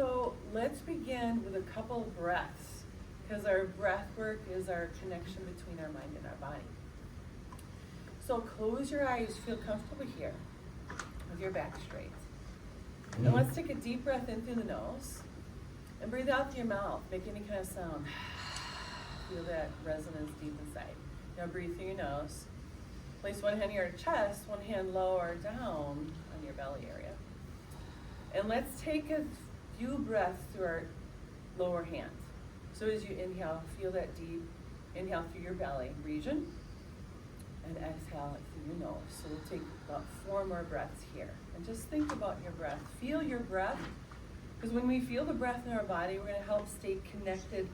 So let's begin with a couple of breaths, because our breath work is our connection between our mind and our body. So close your eyes, feel comfortable here with your back straight. And let's take a deep breath in through the nose and breathe out through your mouth. Make any kind of sound. Feel that resonance deep inside. Now breathe through your nose. Place one hand on your chest, one hand lower down on your belly area. And let's take a few breaths through our lower hand. So as you inhale, feel that deep inhale through your belly region and exhale it through your nose. So we'll take about 4 more breaths here. And just think about your breath. Feel your breath, because when we feel the breath in our body, we're going to help stay connected,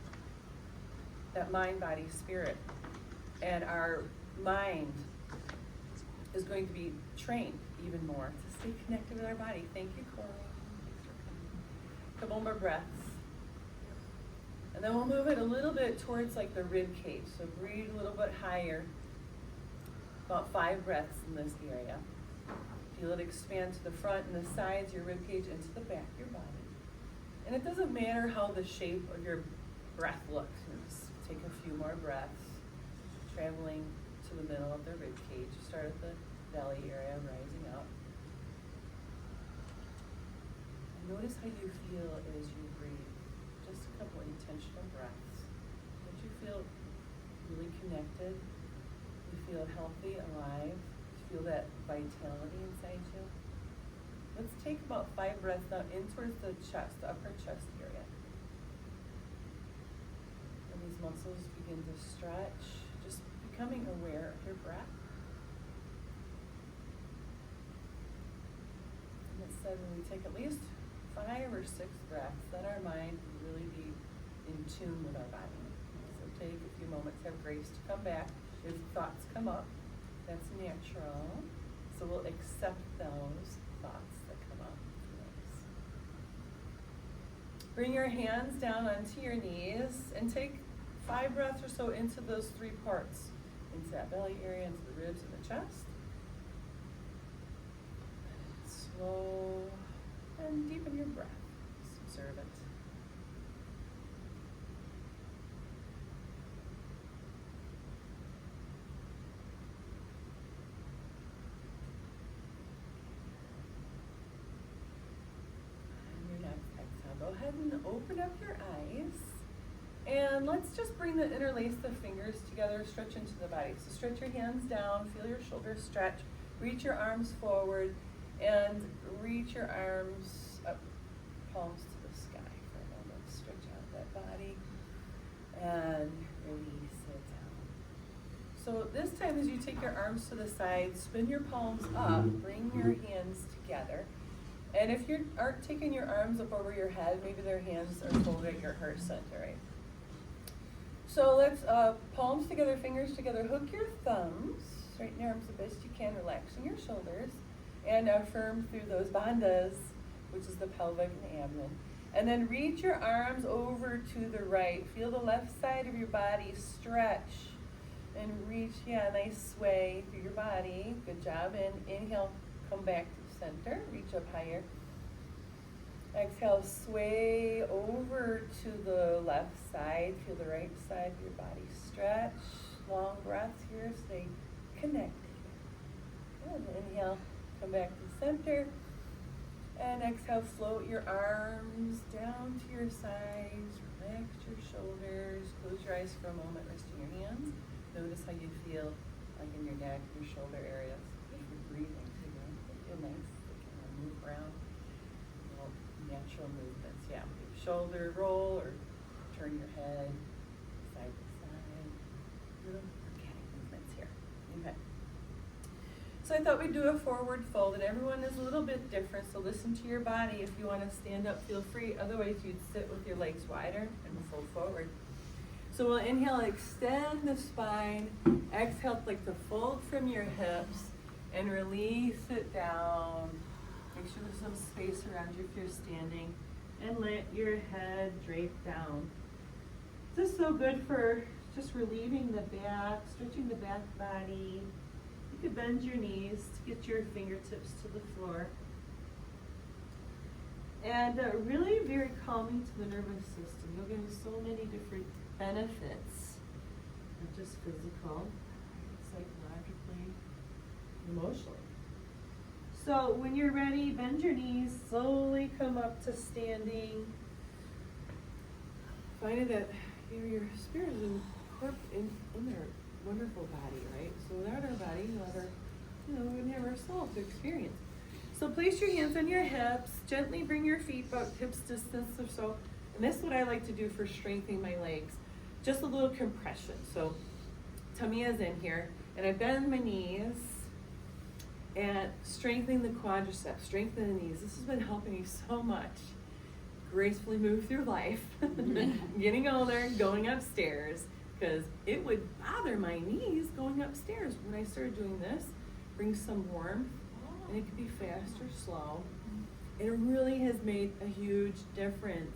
that mind, body, spirit. And our mind is going to be trained even more to stay connected with our body. Thank you, Corey. Couple more breaths. And then we'll move it a little bit towards like the rib cage. So breathe a little bit higher. About 5 breaths in this area. Feel it expand to the front and the sides, your rib cage, into the back of your body. And it doesn't matter how the shape of your breath looks. Just take a few more breaths, traveling to the middle of the rib cage. Start at the belly area, rising up. And notice how you feel as you breathe. Just a couple intentional breaths. Don't you feel really connected? You feel healthy, alive. You feel that vitality inside you. Let's take about 5 breaths now in towards the chest, the upper chest area. And these muscles begin to stretch, just becoming aware of your breath. And it said when we take at least 5 or 6 breaths, let our mind really be in tune with our body. So take a few moments, have grace to come back. If thoughts come up, that's natural. So we'll accept those thoughts that come up. Nice. Bring your hands down onto your knees and take 5 breaths or so into those 3 parts. Into that belly area, into the ribs and the chest. Slow and deepen your breath. Just observe it. Go ahead and open up your eyes. And let's just bring the interlace the fingers together, stretch into the body. So stretch your hands down, feel your shoulders stretch, reach your arms forward, and reach your arms up, palms to the sky for a moment. Stretch out that body and release it down. So this time as you take your arms to the side, spin your palms up, bring your hands together. And if you aren't taking your arms up over your head, maybe their hands are folded at your heart center, right? So let's palms together, fingers together, hook your thumbs, straighten your arms the best you can, relaxing your shoulders, and affirm through those bandhas, which is the pelvic and abdomen. And then reach your arms over to the right. Feel the left side of your body stretch and reach, nice sway through your body. Good job. And inhale, come back to center, reach up higher. Exhale, sway over to the left side. Feel the right side of your body stretch. Long breaths here, stay connected. Good. Inhale, come back to center. And exhale, float your arms down to your sides. Relax your shoulders. Close your eyes for a moment, resting your hands. Notice how you feel, like in your neck, your shoulder areas. If you're breathing, feel nice. Move around, little natural movements. Yeah, shoulder roll or turn your head side to side. Little organic movements here. Okay. So I thought we'd do a forward fold, and everyone is a little bit different. So listen to your body. If you want to stand up, feel free. Otherwise, you'd sit with your legs wider and fold forward. So we'll inhale, extend the spine. Exhale, like the fold from your hips, and release it down. Make sure there's some space around you if you're standing, and let your head drape down. This is so good for just relieving the back, stretching the back body. You could bend your knees to get your fingertips to the floor. And really very calming to the nervous system. Yoga has so many different benefits, not just physical, psychologically, emotionally. So when you're ready, bend your knees, slowly come up to standing. Finding that your spirit is in their wonderful body, right? So without our body, we wouldn't have our soul to experience. So place your hands on your hips, gently bring your feet about hips distance or so. And this is what I like to do for strengthening my legs. Just a little compression. So tummy is in here, and I bend my knees and strengthening the quadriceps, strengthening the knees. This has been helping me so much. Gracefully move through life, getting older, going upstairs, because it would bother my knees going upstairs. When I started doing this, bring some warmth, and it could be fast or slow. It really has made a huge difference,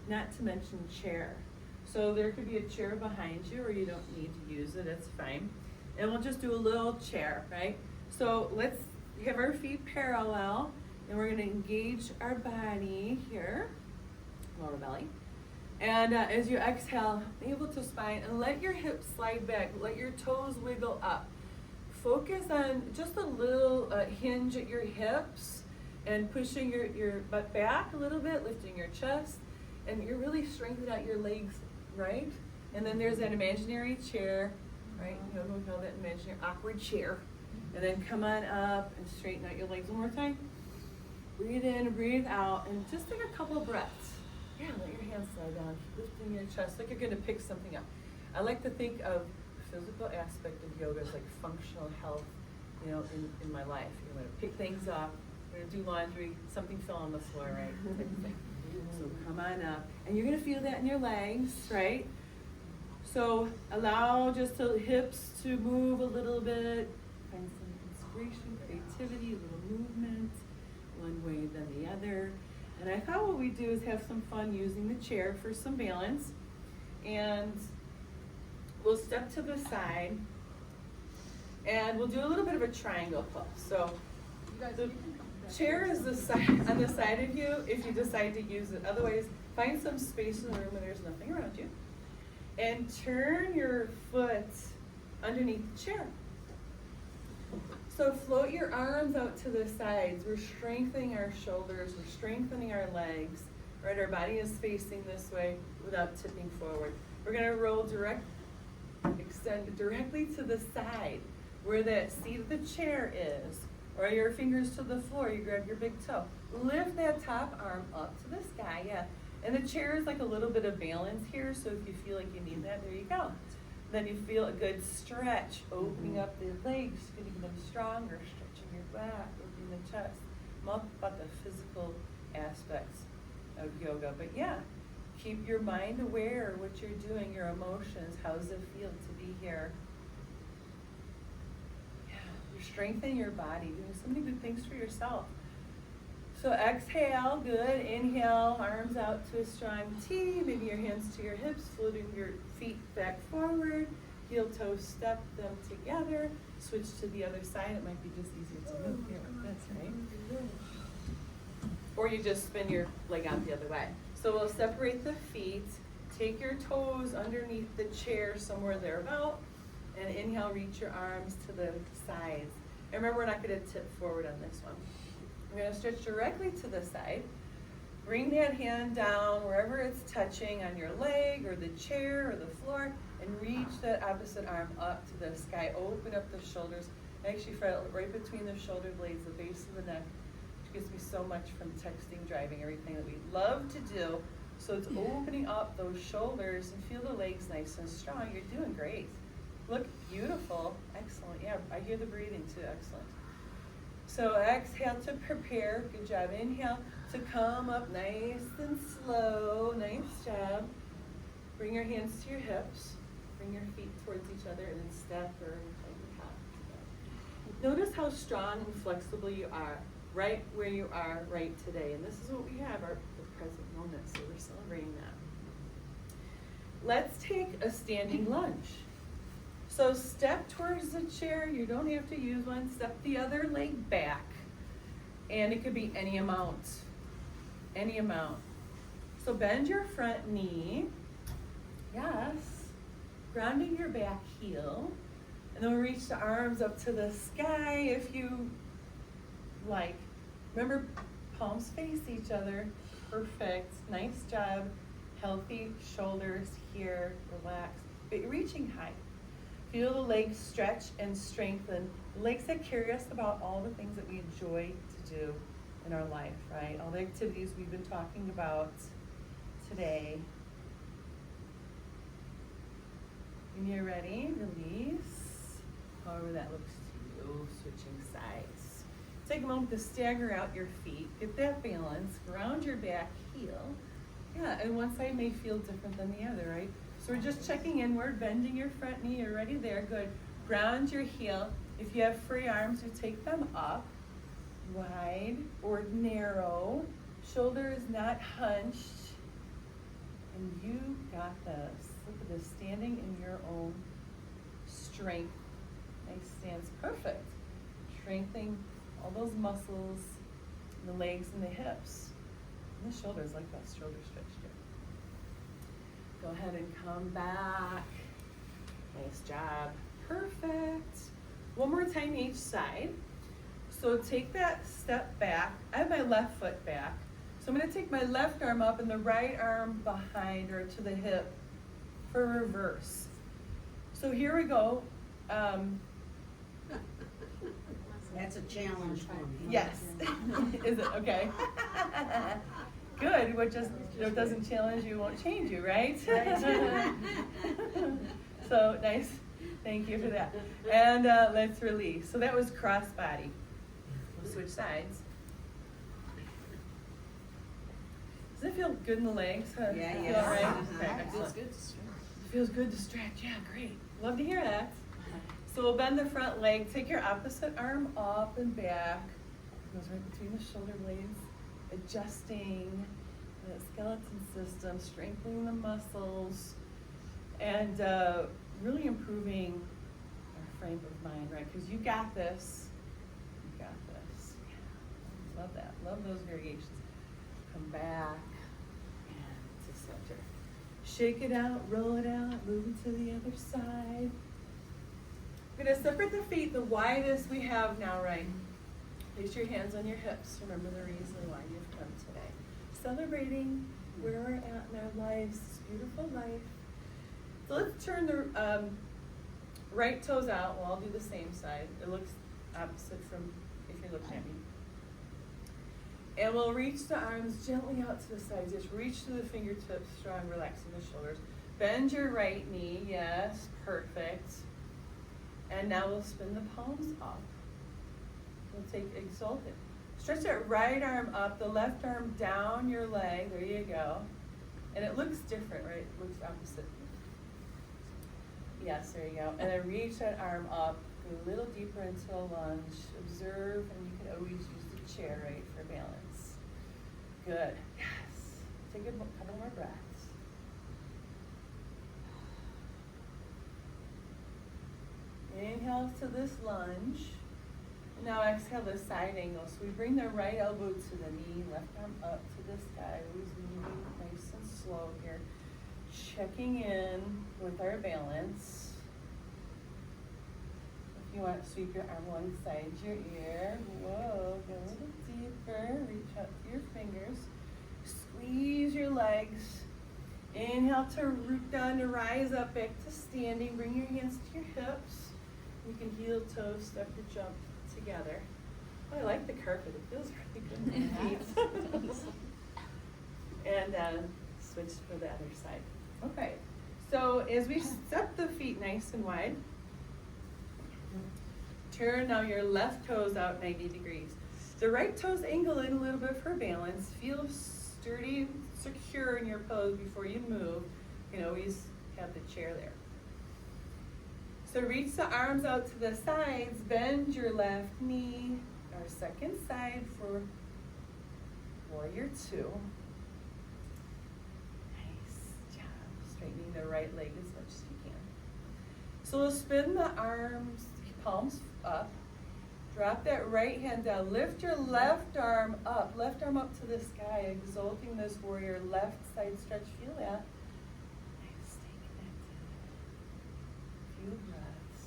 not to mention chair. So there could be a chair behind you, or you don't need to use it, it's fine. And we'll just do a little chair, right? So let's have our feet parallel, and we're gonna engage our body here, lower belly. And as you exhale, navel to spine, and let your hips slide back, let your toes wiggle up. Focus on just a little hinge at your hips and pushing your butt back a little bit, lifting your chest, and you're really strengthening out your legs, right? And then there's that imaginary chair, right? You know, we call that imaginary awkward chair. And then come on up and straighten out your legs one more time. Breathe in, breathe out, and just take a couple of breaths. Yeah, let your hands slide down, lifting your chest like you're gonna pick something up. I like to think of physical aspect of yoga as like functional health, you know, in my life. You're gonna pick things up, you're gonna do laundry, something fell on the floor, right? Type of thing. So come on up, and you're gonna feel that in your legs, right? So allow just the hips to move a little bit, find some inspiration, creativity, a little movement, one way then the other. And I thought what we do is have some fun using the chair for some balance. And we'll step to the side, and we'll do a little bit of a triangle pose. So the chair is on the side of you if you decide to use it. Otherwise, find some space in the room where there's nothing around you. And turn your foot underneath the chair. So float your arms out to the sides. We're strengthening our shoulders, we're strengthening our legs, right? Our body is facing this way without tipping forward. We're gonna roll extend directly to the side where that seat of the chair is, or your fingers to the floor, you grab your big toe. Lift that top arm up to the sky, yeah. And the chair is like a little bit of balance here, so if you feel like you need that, there you go. Then you feel a good stretch, opening up the legs, getting them stronger, stretching your back, opening the chest. I'm all about the physical aspects of yoga, but yeah, keep your mind aware of what you're doing, your emotions, how does it feel to be here? Yeah, you're strengthening your body, doing so many good things for yourself. So exhale, good. Inhale, arms out to a strong T. Maybe your hands to your hips, floating your feet back forward. Heel toes, step them together. Switch to the other side. It might be just easier to move here. That's right. Or you just spin your leg out the other way. So we'll separate the feet. Take your toes underneath the chair, somewhere thereabout. And inhale, reach your arms to the sides. And remember, we're not going to tip forward on this one. We're going to stretch directly to the side. Bring that hand down wherever it's touching on your leg or the chair or the floor, and reach that opposite arm up to the sky. Open up the shoulders. I actually felt right between the shoulder blades, the base of the neck, which gives me so much from texting, driving, everything that we love to do. So it's opening up those shoulders and feel the legs nice and strong. You're doing great. Look beautiful. Excellent. Yeah, I hear the breathing too. Excellent. So exhale to prepare. Good job. Inhale to come up nice and slow. Nice job. Bring your hands to your hips. Bring your feet towards each other and then step or top. Notice how strong and flexible you are right where you are right today. And this is what we have, the present moment. So we're celebrating that. Let's take a standing lunge. So step towards the chair. You don't have to use one. Step the other leg back. And it could be any amount. any amount. So bend your front knee. Yes. Grounding your back heel. And then we'll reach the arms up to the sky if you like. Remember, palms face each other. Perfect. Nice job. Healthy shoulders here. Relax. But you're reaching high. Feel the legs stretch and strengthen. The legs that carry us about all the things that we enjoy to do in our life, right? All the activities we've been talking about today. When you're ready, release. However that looks to you, switching sides. Take a moment to stagger out your feet. Get that balance. Ground your back heel. Yeah, and one side may feel different than the other, right? So we're just checking inward, bending your front knee. You're ready there. Good. Ground your heel. If you have free arms, you take them up, wide or narrow. Shoulder is not hunched. And you got this. Look at this, standing in your own strength. Nice stance. Perfect. Strengthening all those muscles, the legs and the hips. And the shoulders, like that shoulder stretch here. Go ahead and come back. Nice job. Perfect. One more time each side. So take that step back. I have my left foot back. So I'm going to take my left arm up and the right arm behind or to the hip for reverse. So here we go. That's a challenge for me. Yes. Is it? Okay. Good. What doesn't challenge you won't change you, right? So nice. Thank you for that. And let's release. So that was cross body. We'll switch sides. Does it feel good in the legs? Huh? Yeah, Feel yeah. all right? Uh-huh. Okay, It excellent. feels good to stretch. Feels good to stretch. Yeah, great. Love to hear that. So we'll bend the front leg. Take your opposite arm up and back. Goes right between the shoulder blades. Adjusting the skeleton system, strengthening the muscles, and really improving our frame of mind, right? Because you got this. You got this. Yeah. Love that. Love those variations. Come back and to center. Shake it out, roll it out, move it to the other side. We're going to separate the feet the widest we have now, right? Place your hands on your hips. Remember the reason why you've come today. Celebrating where we're at in our lives, this beautiful life. So let's turn the right toes out. Well, I'll do the same side. It looks opposite from if you're looking at me. And we'll reach the arms gently out to the sides. Just reach through the fingertips, strong, relaxing the shoulders. Bend your right knee. Yes, perfect. And now we'll spin the palms up. We'll take exalted. Stretch that right arm up, the left arm down your leg. There you go. And it looks different, right? It looks opposite. Yes, there you go. And then reach that arm up. Go a little deeper into a lunge. Observe, and you can always use the chair, right, for balance. Good. Yes. Take a couple more breaths. Inhale to this lunge. Now exhale the side angle. So we bring the right elbow to the knee, left arm up to the sky. Always moving nice and slow here. Checking in with our balance. If you want to sweep your arm alongside your ear. Whoa, go a little deeper. Reach out to your fingers. Squeeze your legs. Inhale to root down to rise up back to standing. Bring your hands to your hips. You can heel toe, step or jump together. Oh, I like the carpet. It feels really good in the feet. And switch for the other side. Okay. So as we step the feet nice and wide, turn now your left toes out 90 degrees. The right toes angle in a little bit for balance. Feel sturdy, secure in your pose before you move. You can always have the chair there. So reach the arms out to the sides, bend your left knee, our second side for warrior two. Nice job, straightening the right leg as much as you can. So we'll spin the arms, palms up, Drop that right hand down. Lift your left arm up to the sky, exalting this warrior. Left side stretch, feel that. Nice, stay connected. Few breaths.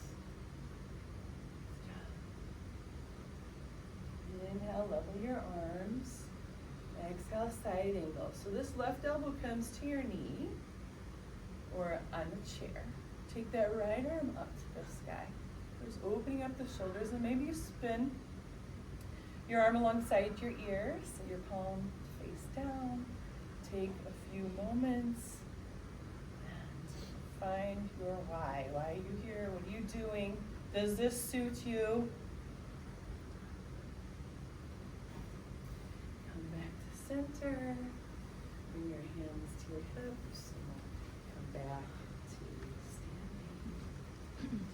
Inhale, level your arms. Exhale, side angle. So this left elbow comes to your knee or on the chair. Take that right arm up to the sky. Just opening up the shoulders, and maybe you spin your arm alongside your ear, so your palm face down. Take a few moments and find your why. Why are you here? What are you doing? Does this suit you? Come back to center. Bring your hands to your hips, and come back to standing.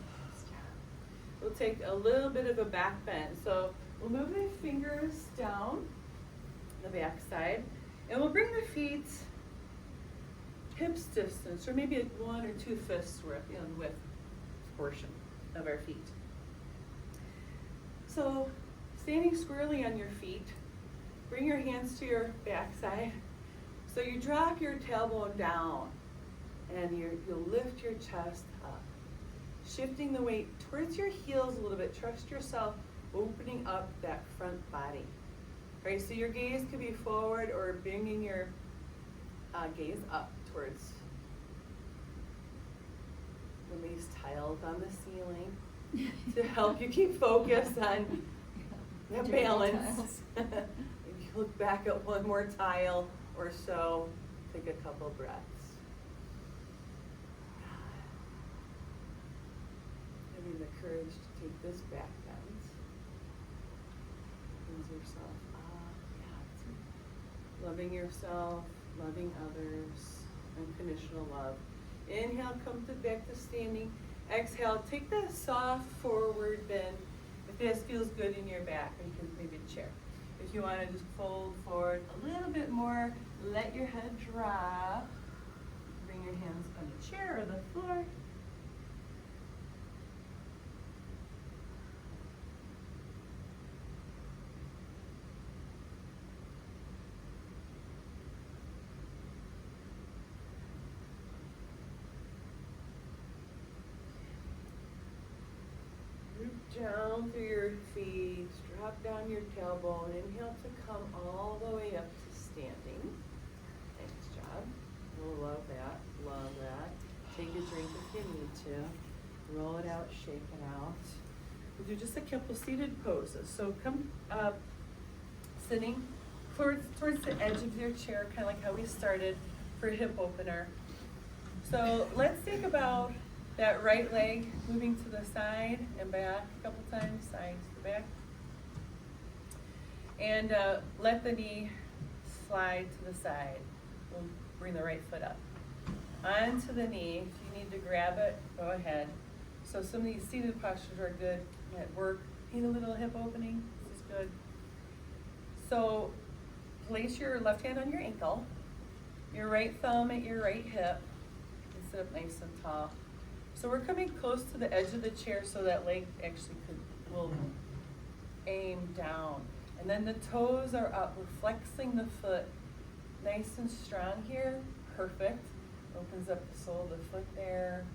We'll take a little bit of a back bend. So we'll move the fingers down the back side, and we'll bring the feet hips distance, or maybe 1 or 2 fists worth in width portion of our feet. So standing squarely on your feet, bring your hands to your back side. So you drop your tailbone down, and you'll lift your chest up. Shifting the weight towards your heels a little bit. Trust yourself, opening up that front body. Right, so your gaze could be forward or bringing your gaze up towards the nice tiles on the ceiling to help you keep focus on that balance. If you look back at one more tile or so, take a couple breaths. Having the courage to take this back bend. Opens yourself up. Yeah. Loving yourself, loving others, unconditional love. Inhale, come back to standing. Exhale, take that soft forward bend. If this feels good in your back, or you can maybe chair. If you want to just fold forward a little bit more, let your head drop. Bring your hands on the chair or the floor. Down through your feet, drop down your tailbone, inhale to come all the way up to standing. Nice job. Oh, love that, love that. Take a drink if you need to. Roll it out, shake it out. We'll do just a couple seated poses. So come sitting towards the edge of your chair, kind of like how we started for hip opener. So let's think about that right leg moving to the side and back a couple times, side to the back. And let the knee slide to the side. We'll bring the right foot up. Onto the knee. If you need to grab it, go ahead. So some of these seated postures are good at work. Need a little hip opening. This is good. So place your left hand on your ankle, your right thumb at your right hip, and sit up nice and tall. So we're coming close to the edge of the chair so that leg actually will aim down. And then the toes are up. We're flexing the foot nice and strong here. Perfect. Opens up the sole of the foot there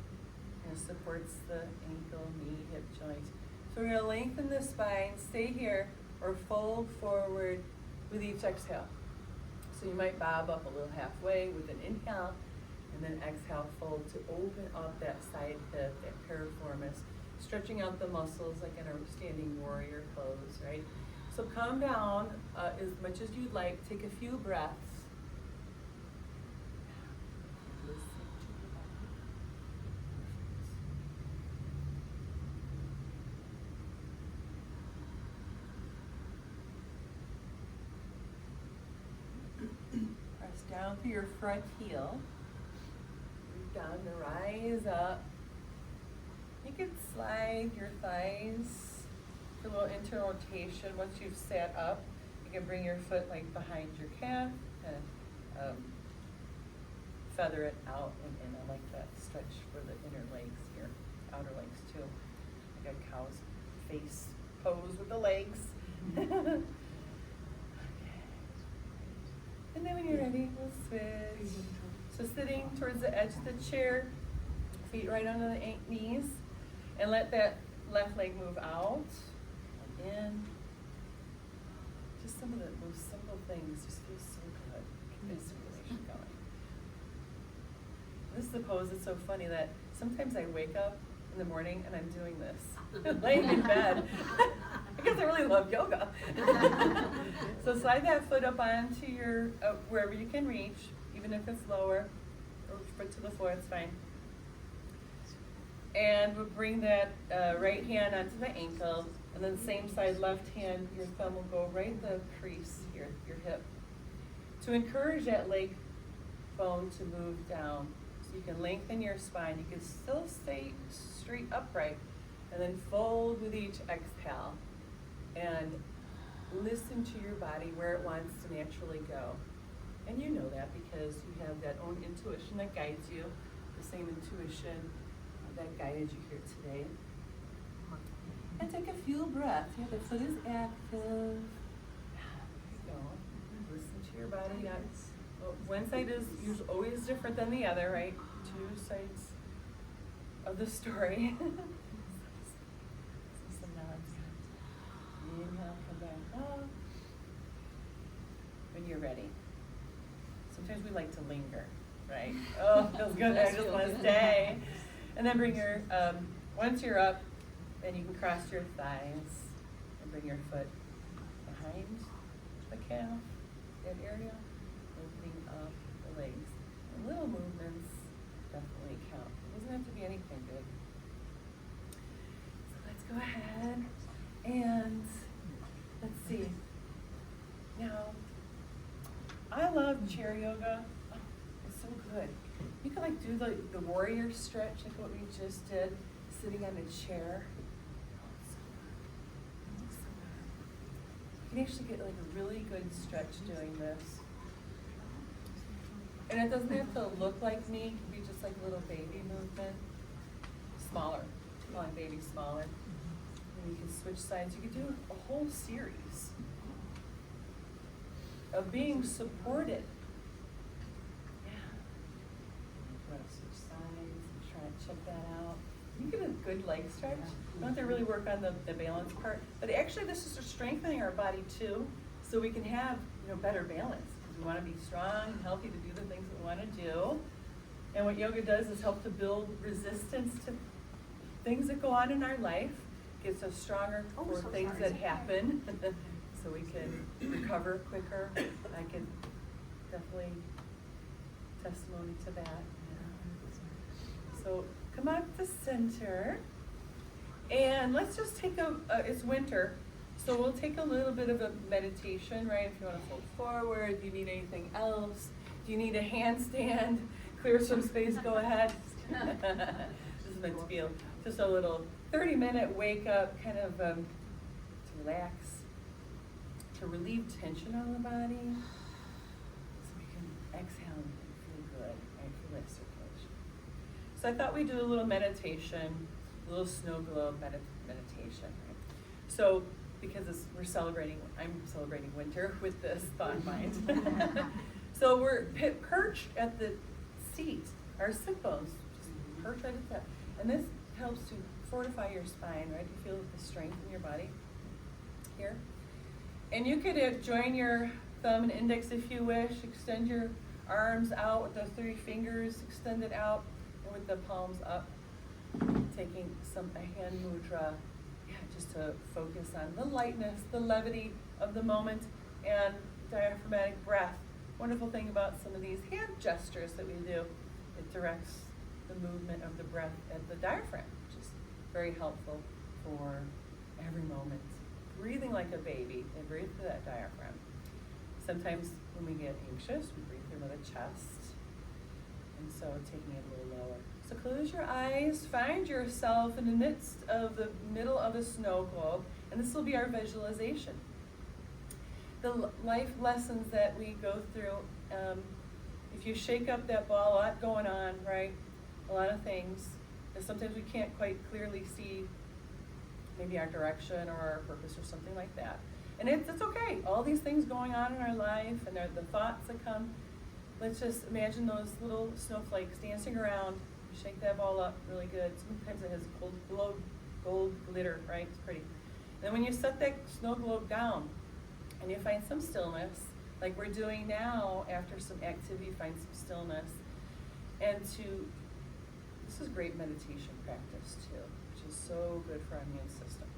and supports the ankle, knee, hip joint. So we're going to lengthen the spine, stay here, or fold forward with each exhale. So you might bob up a little halfway with an inhale, and then exhale, fold to open up that side hip, that piriformis, stretching out the muscles like in a standing warrior pose, right? So calm down as much as you'd like. Take a few breaths. Listen to the body. Press down through your front heel. Down to rise up. You can slide your thighs for a little internal rotation. Once you've sat up, you can bring your foot like behind your calf and feather it out and in. I like that stretch for the inner legs here, outer legs too, like a cow's face pose with the legs. Okay. And then when you're ready, we'll switch. So sitting towards the edge of the chair, feet right under the knees, and let that left leg move out and in. Just some of the most simple things just feel so good. Keep that circulation going. This is the pose that's so funny that sometimes I wake up in the morning and I'm doing this, laying in bed. Because I really love yoga. So slide that foot up onto your, wherever you can reach, even if it's lower, or foot to the floor, it's fine. And we'll bring that right hand onto the ankle, and then same side, left hand, your thumb will go right in the crease here, your hip. To encourage that leg bone to move down, so you can lengthen your spine. You can still stay straight upright, and then fold with each exhale. And listen to your body where it wants to naturally go. And you know that because you have that own intuition that guides you, the same intuition that guided you here today. And take a few breaths. Yeah, the foot is active. There you go. Listen to your body. Yeah. Well, one side is usually always different than the other, right? Two sides of the story. Some nods. Inhale, come back up. When you're ready. Sometimes we like to linger, right? Oh, feels good. I just want to stay. And then bring your, once you're up, then you can cross your thighs and bring your foot behind the calf, that area, opening up the legs. And little movements definitely count. It doesn't have to be anything big. So let's go ahead and let's see. Now, I love chair yoga. Oh, it's so good. You can like do the warrior stretch, like what we just did, sitting on a chair. You can actually get like a really good stretch doing this. And it doesn't have to look like me. It can be just like a little baby movement. Smaller. Come on, baby, smaller. And you can switch sides. You can do a whole series of being supported. Yeah. You want to switch sides and try and check that out. You get a good leg stretch. You don't have to really work on the balance part. But actually this is strengthening our body too, so we can have better balance. Because we want to be strong and healthy to do the things that we want to do. And what yoga does is help to build resistance to things that go on in our life. Gets us stronger for things that happen. So we can recover quicker. I can definitely testimony to that. So come up to center, and let's just take it's winter, so we'll take a little bit of a meditation, right? If you want to fold forward, do you need anything else? Do you need a handstand? Clear some space, go ahead. This is meant to be just a little 30-minute wake up, kind of to relax, to relieve tension on the body, so we can exhale and feel good, right? Feel that circulation. So I thought we'd do a little meditation, a little snow globe meditation, right? So because I'm celebrating winter with this thought in mind. So we're perched at the seat, our sit bones, just perched right at that. And this helps to fortify your spine, right? You feel the strength in your body here. And you could join your thumb and index if you wish. Extend your arms out with the 3 fingers extended out and with the palms up. Taking a hand mudra, just to focus on the lightness, the levity of the moment, and diaphragmatic breath. Wonderful thing about some of these hand gestures that we do, it directs the movement of the breath at the diaphragm, which is very helpful for every moment. Breathing like a baby and breathe through that diaphragm. Sometimes when we get anxious, we breathe through the chest. And so taking it a little lower. So close your eyes, find yourself in the midst of the middle of a snow globe, and this will be our visualization. The life lessons that we go through, if you shake up that ball, a lot going on, right? A lot of things. And sometimes we can't quite clearly see maybe our direction or our purpose or something like that. And it's okay. All these things going on in our life and the thoughts that come, let's just imagine those little snowflakes dancing around. Shake that ball up really good. Sometimes it has gold glitter, right? It's pretty. Then when you set that snow globe down and you find some stillness, like we're doing now after some activity, find some stillness. And this is great meditation practice too, which is so good for our immune system.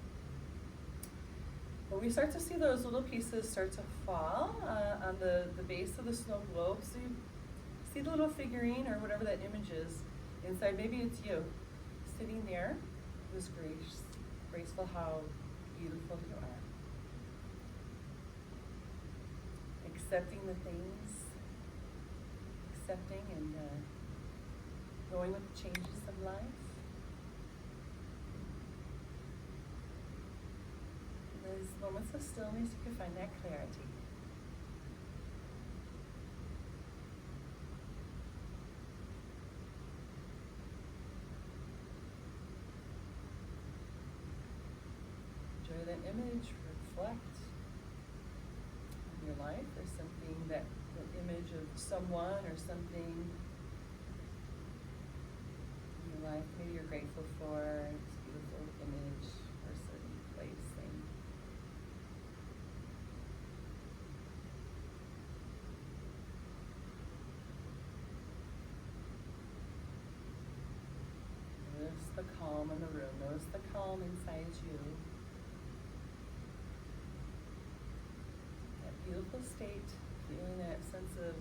When we start to see those little pieces start to fall on the base of the snow globe, so you see the little figurine or whatever that image is inside, maybe it's you sitting there, just graceful how beautiful you are. Accepting the things, accepting and going with the changes of life. In those moments of stillness, you can find that clarity. Enjoy that image, reflect on your life or something that an image of someone or something in your life maybe you're grateful for, this beautiful image, person, place, thing. Notice the calm in the room. Notice the calm inside you. That beautiful state, feeling that sense of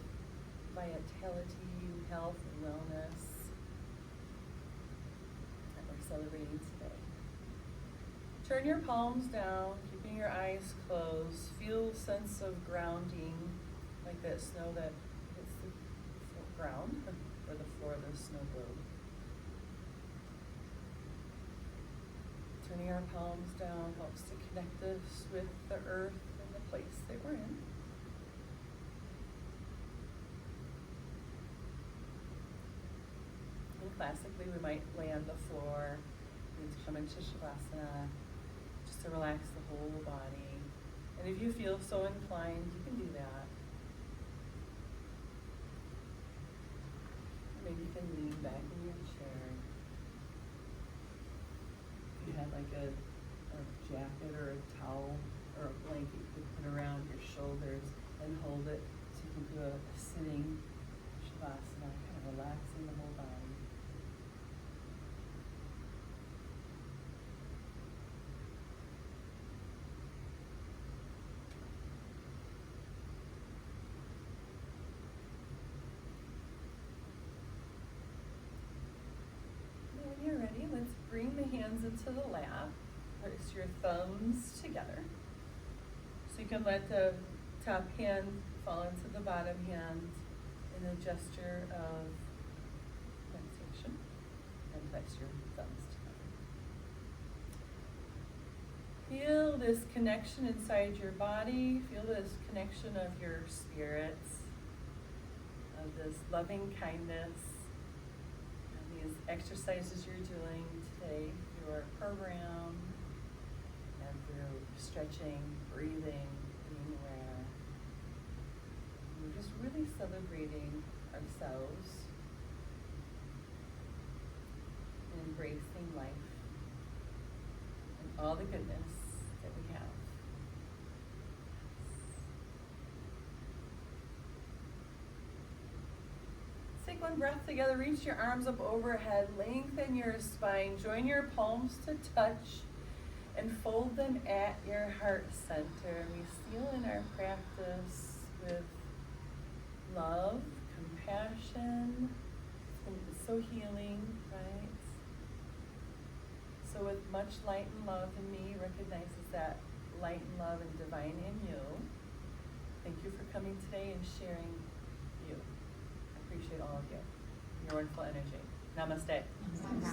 vitality, health, and wellness that we're celebrating today. Turn your palms down, keeping your eyes closed. Feel a sense of grounding, like that snow that hits the ground or the floor of the snow globe. Turning our palms down helps to connect us with the earth and the place that we're in. And classically, we might lay on the floor and come into Shavasana just to relax the whole body. And if you feel so inclined, you can do that. Maybe you can lean back in your chair. You have like a jacket or a towel or a blanket you could put around your shoulders and hold it so you can do a sitting Shavasana, kind of relaxing the whole body. When you're ready, let's bring the hands into the lap. Place your thumbs together. So you can let the top hand fall into the bottom hand in a gesture of meditation. And place your thumbs together. Feel this connection inside your body. Feel this connection of your spirits, of this loving kindness. These exercises you're doing today, your program, and through stretching, breathing, being aware. We're just really celebrating ourselves and embracing life and all the goodness that we have. Take one breath together, reach your arms up overhead, lengthen your spine, join your palms to touch, and fold them at your heart center. We seal in our practice with love, compassion. It's so healing, right? So with much light and love in me, recognizes that light and love and divine in you. Thank you for coming today and sharing you. Appreciate all of you, your wonderful energy. Namaste.